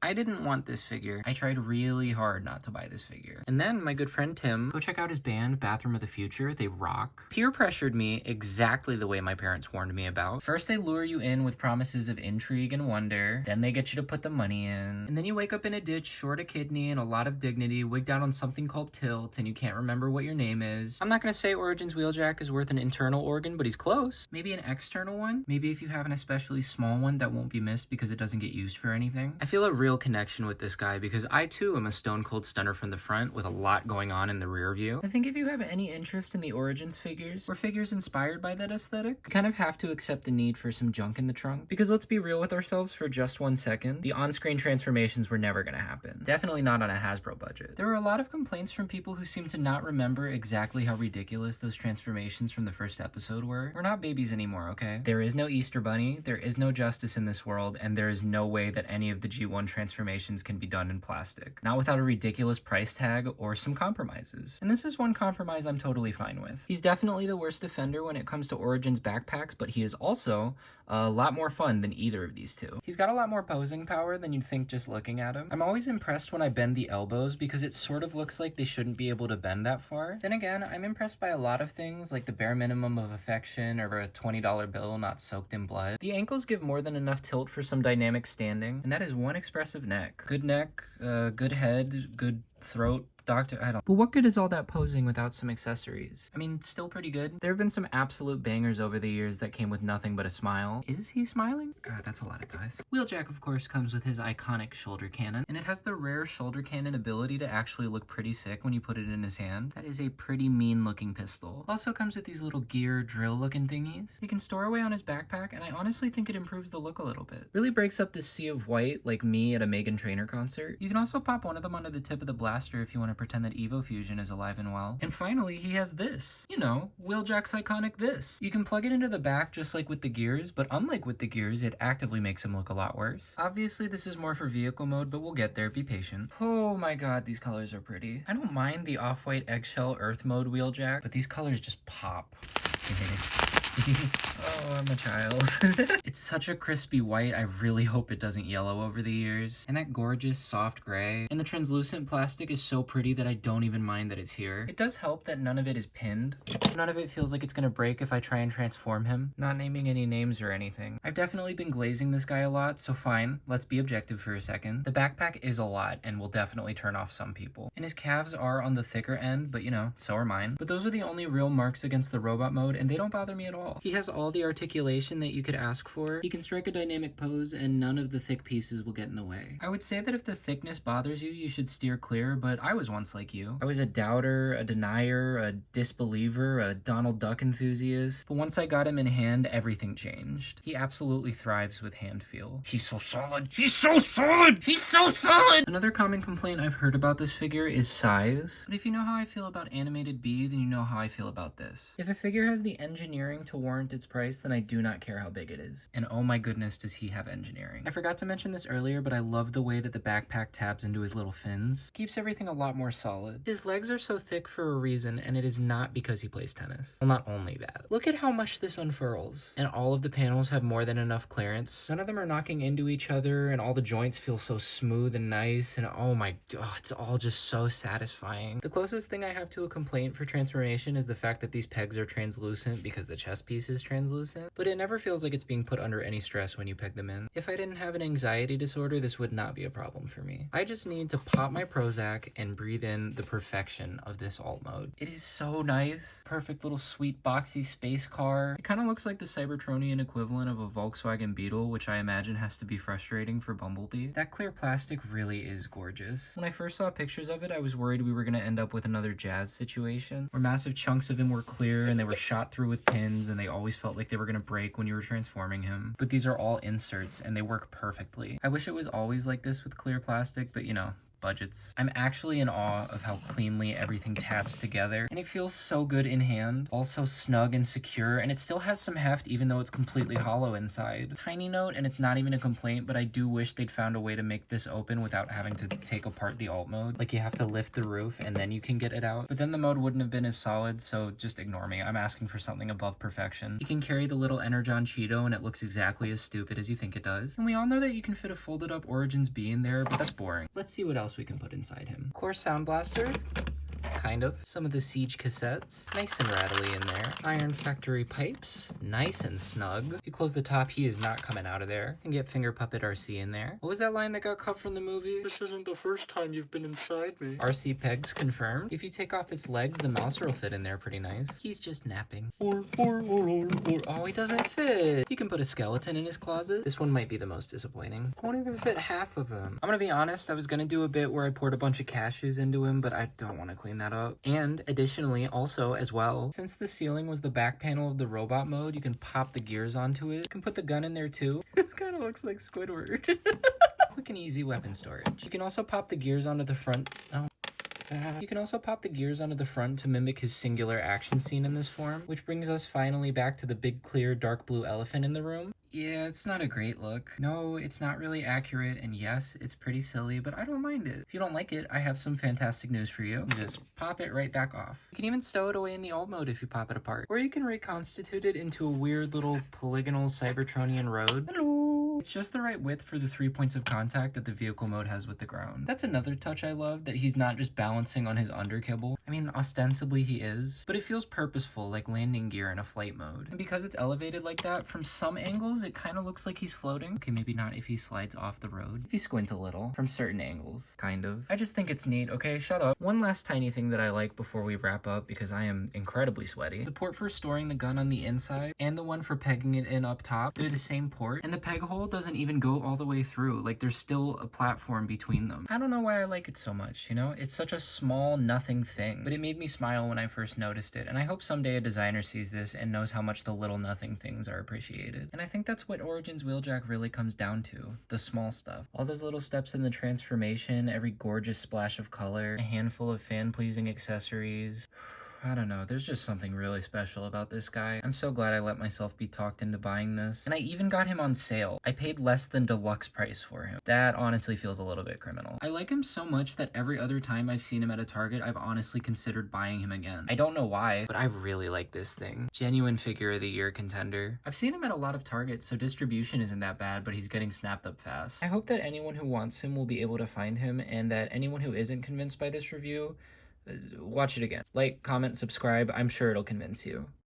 I didn't want this figure. I tried really hard not to buy this figure. And then my good friend Tim, go check out his band, Bathroom of the Future. They rock. Peer pressured me exactly the way my parents warned me about. First, they lure you in with promises of intrigue and wonder. Then they get you to put the money in. And then you wake up in a ditch, short a kidney and a lot of dignity, wigged out on something called tilt, and you can't remember what your name is. I'm not gonna say Origin's wheeljack is worth an internal organ, but he's close. Maybe an external one? Maybe if you have an especially small one that won't be missed because it doesn't get used for anything. I feel a real connection with this guy because I too am a stone cold stunner from the front with a lot going on in the rear view. I think if you have any interest in the Origins figures or figures inspired by that aesthetic, you kind of have to accept the need for some junk in the trunk. Because let's be real with ourselves for just 1 second, the on-screen transformations were never gonna happen. Definitely not on a Hasbro budget. There were a lot of complaints from people who seem to not remember exactly how ridiculous those transformations from the first episode were. We're not babies anymore, okay? There is no Easter Bunny, there is no justice in this world, and there is no way that any of the G1 transformations can be done in plastic. Not without a ridiculous price tag or some compromises. And this is one compromise I'm totally fine with. He's definitely the worst offender when it comes to Origins backpacks, but he is also a lot more fun than either of these two. He's got a lot more posing power than you'd think just looking at him. I'm always impressed when I bend the elbows because it sort of looks like they shouldn't be able to bend that far. Then again, I'm impressed by a lot of things like the bare minimum of affection or a $20 bill not soaked in blood. The ankles give more than enough tilt for some dynamic standing, and that is one expressive neck. Good neck, good head, good throat. But what good is all that posing without some accessories? I mean, still pretty good. There have been some absolute bangers over the years that came with nothing but a smile. Is he smiling? God, that's a lot of dice. Wheeljack, of course, comes with his iconic shoulder cannon, and it has the rare shoulder cannon ability to actually look pretty sick when you put it in his hand. That is a pretty mean looking pistol. Also comes with these little gear drill looking thingies. He can store away on his backpack, and I honestly think it improves the look a little bit. Really breaks up this sea of white like me at a Meghan Trainor concert. You can also pop one of them under the tip of the blaster if you want to pretend that Evo Fusion is alive and well. And finally, he has this. You know, Wheeljack's iconic this. You can plug it into the back just like with the gears, but unlike with the gears, it actively makes him look a lot worse. Obviously, this is more for vehicle mode, but we'll get there. Be patient. Oh my god, these colors are pretty. I don't mind the off-white eggshell earth mode Wheeljack, but these colors just pop. Oh, I'm a child. It's such a crispy white, I really hope it doesn't yellow over the years. And that gorgeous soft gray. And the translucent plastic is so pretty that I don't even mind that it's here. It does help that none of it is pinned. None of it feels like it's gonna break if I try and transform him. Not naming any names or anything. I've definitely been glazing this guy a lot, so fine, let's be objective for a second. The backpack is a lot and will definitely turn off some people. And his calves are on the thicker end, but you know, so are mine. But those are the only real marks against the robot mode, and they don't bother me at all. He has all the articulation that you could ask for. He can strike a dynamic pose and none of the thick pieces will get in the way. I would say that if the thickness bothers you, you should steer clear, but I was once like you. I was a doubter, a denier, a disbeliever, a Donald Duck enthusiast. But once I got him in hand, everything changed. He absolutely thrives with hand feel. He's so solid. He's so solid. He's so solid. Another common complaint I've heard about this figure is size. But if you know how I feel about animated B, then you know how I feel about this. If a figure has the engineering to warrant its price, then I do not care how big it is. And oh my goodness, does he have engineering. I forgot to mention this earlier, but I love the way that the backpack tabs into his little fins. Keeps everything a lot more solid. His legs are so thick for a reason, and it is not because he plays tennis. Well, not only that. Look at how much this unfurls. And all of the panels have more than enough clearance. None of them are knocking into each other, and all the joints feel so smooth and nice, and oh my god, it's all just so satisfying. The closest thing I have to a complaint for transformation is the fact that these pegs are translucent because the chest piece is translucent, but it never feels like it's being put under any stress when you peg them in. If I didn't have an anxiety disorder, this would not be a problem for me. I just need to pop my Prozac and breathe in the perfection of this alt mode. It is so nice. Perfect little sweet boxy space car. It kind of looks like the Cybertronian equivalent of a Volkswagen Beetle, which I imagine has to be frustrating for Bumblebee. That clear plastic really is gorgeous. When I first saw pictures of it, I was worried we were going to end up with another Jazz situation, where massive chunks of him were clear and they were shot through with pins and they always felt like they were gonna break when you were transforming him. But these are all inserts and they work perfectly. I wish it was always like this with clear plastic, but you know, budgets. I'm actually in awe of how cleanly everything tabs together, and it feels so good in hand, also snug and secure, and it still has some heft even though it's completely hollow inside. Tiny note, and it's not even a complaint, but I do wish they'd found a way to make this open without having to take apart the alt mode. Like, you have to lift the roof and then you can get it out, but then the mode wouldn't have been as solid, so just ignore me. I'm asking for something above perfection. You can carry the little Energon Cheeto and it looks exactly as stupid as you think it does. And we all know that you can fit a folded up Origins B in there, but that's boring. Let's see what else we can put inside him. Core Sound Blaster. Kind of. Some of the Siege cassettes. Nice and rattly in there. Iron Factory pipes. Nice and snug. If you close the top, he is not coming out of there. And get Finger Puppet RC in there. What was that line that got cut from the movie? This isn't the first time you've been inside me. RC pegs confirmed. If you take off its legs, the mouser will fit in there pretty nice. He's just napping. Oh, he doesn't fit. You can put a skeleton in his closet. This one might be the most disappointing. Won't even fit half of him. I'm gonna be honest, I was gonna do a bit where I poured a bunch of cashews into him, but I don't want to clean that up. And additionally, also as well, since the ceiling was the back panel of the robot mode, you can pop the gears onto it. You can put the gun in there too. This kind of looks like Squidward. Quick and easy weapon storage. You can also pop the gears onto the front. Oh. You can also pop the gears onto the front to mimic his singular action scene in this form, which brings us finally back to the big clear dark blue elephant in the room. Yeah, it's not a great look. No, it's not really accurate, and yes, it's pretty silly, but I don't mind it. If you don't like it, I have some fantastic news for you. Just pop it right back off. You can even stow it away in the alt mode if you pop it apart. Or you can reconstitute it into a weird little polygonal Cybertronian road. Hello! It's just the right width for the 3 points of contact that the vehicle mode has with the ground. That's another touch I love, that he's not just balancing on his under kibble. I mean, ostensibly he is, but it feels purposeful, like landing gear in a flight mode. And because it's elevated like that, from some angles, it kind of looks like he's floating. Okay, maybe not if he slides off the road. If you squint a little, from certain angles, kind of. I just think it's neat. Okay, shut up. One last tiny thing that I like before we wrap up, because I am incredibly sweaty. The port for storing the gun on the inside, and the one for pegging it in up top, they're the same port, and the peg hole doesn't even go all the way through. Like, there's still a platform between them. I don't know why I like it so much, you know? It's such a small, nothing thing, but it made me smile when I first noticed it, and I hope someday a designer sees this and knows how much the little nothing things are appreciated. And I think that's what Origins wheeljack really comes down to, the small stuff. All those little steps in the transformation, every gorgeous splash of color, a handful of fan-pleasing accessories. I don't know, there's just something really special about this guy. I'm so glad I let myself be talked into buying this. And I even got him on sale. I paid less than deluxe price for him. That honestly feels a little bit criminal. I like him so much that every other time I've seen him at a Target, I've honestly considered buying him again. I don't know why, but I really like this thing. Genuine figure of the year contender. I've seen him at a lot of Targets, so distribution isn't that bad, but he's getting snapped up fast. I hope that anyone who wants him will be able to find him, and that anyone who isn't convinced by this review, watch it again. Like, comment, subscribe. I'm sure it'll convince you.